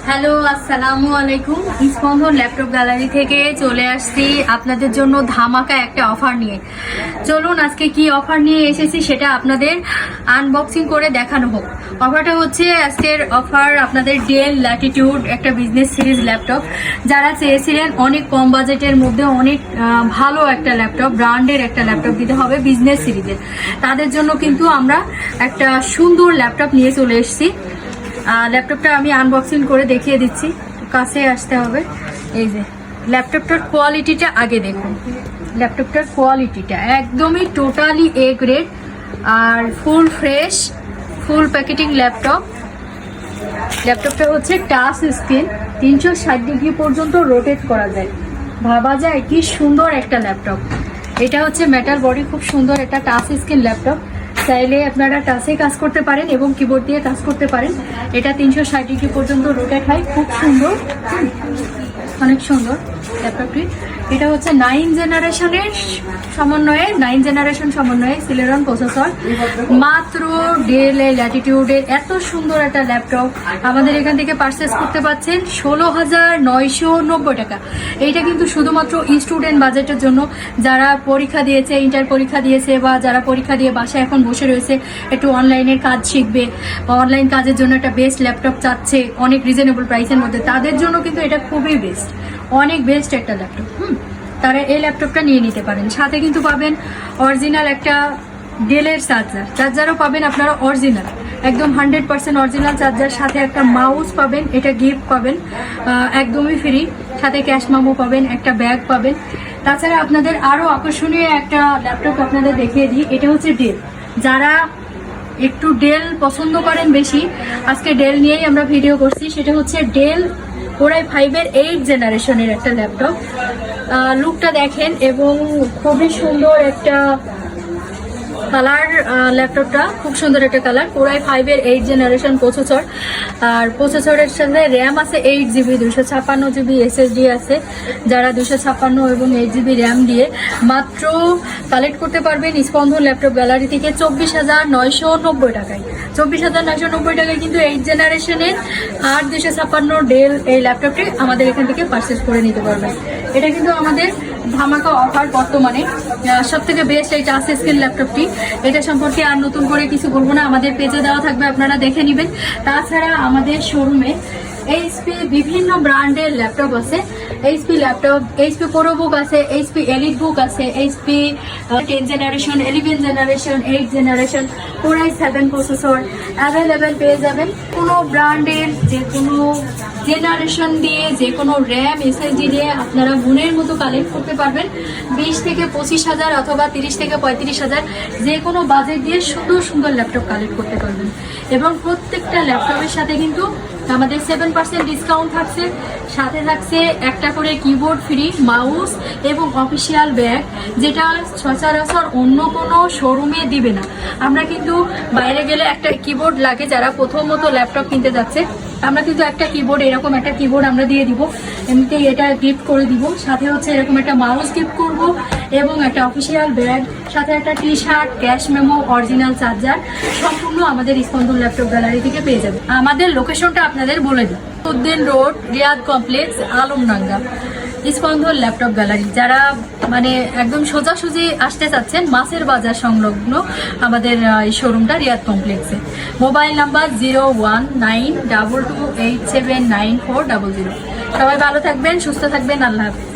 Hello, আসসালামু আলাইকুম। স্পন্দন ল্যাপটপ গ্যালারি থেকে চলে আসছি আপনাদের জন্য ধামাকা একটা অফার নিয়ে। চলুন আজকে কি অফার নিয়ে এসেছি সেটা আপনাদের আনবক্সিং করে দেখানো হোক। অফারটা হচ্ছে আজকের অফার আপনাদের ডেল ল্যাটিটিউড একটা বিজনেস সিরিজ ল্যাপটপ। যারা চেয়েছিলেন অনেক কম বাজেটের মধ্যে অনেক ভালো একটা ল্যাপটপ, ব্র্যান্ডের একটা ল্যাপটপ দিতে হবে বিজনেস সিরিজের, তাদের জন্য কিন্তু আমরা একটা সুন্দর ল্যাপটপ নিয়ে চলে এসেছি। ল্যাপটপটা আমি আনবক্সিং করে দেখিয়ে দিচ্ছি, কাছে আসতে হবে। এই যে ল্যাপটপটার কোয়ালিটিটা আগে দেখুন। ল্যাপটপটার কোয়ালিটিটা একদমই টোটালি এ গ্রেড আর full fresh, full packing laptop. ল্যাপটপটা হচ্ছে টাচ স্ক্রিন, 360 ডিগ্রি পর্যন্ত রোটেট করা যায়। ভাবা যায় কি সুন্দর একটা ল্যাপটপ। এটা হচ্ছে মেটাল বডি, খুব সুন্দর একটা টাচ স্ক্রিন ল্যাপটপ। চাইলে আপনারা টাচে কাজ করতে পারেন এবং কিবোর্ড দিয়ে কাজ করতে পারেন। এটা 360 ডিগ্রি পর্যন্ত রোটেট হয়, খুব সুন্দর, অনেক সুন্দর ল্যাপটপটি। এটা হচ্ছে 9 জেনারেশনের সমন্বয়ে সিলেরন প্রসেসর। মাত্র ডেল ল্যাটিটিউডের এত সুন্দর একটা ল্যাপটপ আমাদের এখান থেকে পারচেস করতে পারছেন 16,990 টাকা। এইটা কিন্তু শুধুমাত্র স্টুডেন্ট বাজেটের জন্য, যারা পরীক্ষা দিয়েছে, ইন্টার পরীক্ষা দিয়েছে বা যারা পরীক্ষা দিয়ে বাসায় এখন বসে রয়েছে, একটু অনলাইনের কাজ শিখবে বা অনলাইন কাজের জন্য একটা বেস্ট ল্যাপটপ চাচ্ছে অনেক রিজনেবল প্রাইসের মধ্যে, তাদের জন্য কিন্তু এটা খুবই বেস্ট, অনেক বেস্ট একটা ল্যাপটপ। তারা এই ল্যাপটপটা নিয়ে নিতে পারেন। সাথে কিন্তু পাবেন অরিজিনাল একটা ডেলের চার্জারও পাবেন আপনারা, অরিজিনাল একদম 100% অরিজিনাল চার্জার। সাথে একটা মাউস পাবেন, এটা গিফট পাবেন একদমই ফ্রি। সাথে ক্যাশ মেমো পাবেন, একটা ব্যাগ পাবেন। তাছাড়া আপনাদের আরও আকর্ষণীয় একটা ল্যাপটপ আপনাদের দেখিয়ে দিই। এটা হচ্ছে ডেল। যারা একটু ডেল পছন্দ করেন বেশি, আজকে ডেল নিয়েই আমরা ভিডিও করছি। সেটা হচ্ছে ডেল কোরাই 5-এর 8 জেনারেশনের একটা ল্যাপটপ। লুকটা দেখেন এবং খুবই সুন্দর একটা কালার। ল্যাপটপটা খুব সুন্দর একটা কালার। কোরাই 5-এর 8 জেনারেশন প্রসেসর, আর প্রসেসরের সাথে র্যাম আছে 8 জিবি, 256 জিবি SSD আছে। যারা 256 এবং 8 জিবি র্যাম দিয়ে মাত্র কালেক্ট করতে পারবেন স্পন্দন ল্যাপটপ গ্যালারি থেকে 24,990 টাকায়। 24,990 টাকায় কিন্তু 8 জেনারেশনের আর 256 ডেল এই ল্যাপটপটি আমাদের এখান থেকে পারচেস করে নিতে পারবেন। এটা কিন্তু আমাদের ধামাকা অফার বর্তমানে। সব থেকে বেস্ট এই টাচ স্ক্রিন ল্যাপটপটি। এটা সম্পর্কে আর নতুন করে কিছু বলবো না, আমাদের পেজে দেওয়া থাকবে, আপনারা দেখে নেবেন। তাছাড়া আমাদের শোরুমে HP বিভিন্ন ব্র্যান্ডের ল্যাপটপ আছে। HP ল্যাপটপ, HP ProBook আছে, HP EliteBook আছে, HP 10 generation, 11 generation, 8 generation, core i 7 processor available পেয়ে যাবেন। কোনো ব্র্যান্ডের যে কোনো জেনারেশন দিয়ে, যে কোনো র্যাম SSD দিয়ে আপনারা মনের মতো কালেক্ট করতে পারবেন। 20 থেকে 25,000 অথবা 30 থেকে 35,000 যে কোনো বাজেট দিয়ে সুন্দর সুন্দর ল্যাপটপ কালেক্ট করতে পারবেন। এবং প্রত্যেকটা ল্যাপটপের সাথে কিন্তু আমাদের 7% ডিসকাউন্ট থাকছে। সাথে থাকছে একটা করে কিবোর্ড ফ্রি, মাউস এবং অফিসিয়াল ব্যাগ, যেটা সচরাচর অন্য কোনো শোরুমে দিবে না। আমরা কিন্তু বাইরে গেলে একটা কিবোর্ড লাগে, যারা প্রথমত ল্যাপটপ কিনতে যাচ্ছে, আমরা কিন্তু একটা কিবোর্ড, এরকম একটা কিবোর্ড আমরা দিয়ে দিব, এমনিতে এটা গিফট করে দিব। সাথে হচ্ছে এরকম একটা মাউস গিফট করব এবং একটা অফিসিয়াল ব্যাগ, সাথে একটা t-shirt, cash memo, original charger, সম্পূর্ণ আমাদের স্পন্দন ল্যাপটপ গ্যালারি থেকে পেয়ে যাবে। আমাদের লোকেশনটা আপনাদের বলে দিই, উদ্দিন রোড, রিয়াদ কমপ্লেক্স, আলমডাঙ্গা, স্পন্দন ল্যাপটপ গ্যালারি। যারা মানে একদম সোজাসুজি আসতে চাচ্ছেন, মাছের বাজার সংলগ্ন আমাদের এই শোরুমটা রিয়াদ কমপ্লেক্সে। Mobile number 019228794000। সবাই ভালো থাকবেন, সুস্থ থাকবেন, আল্লাহ হাফেজ।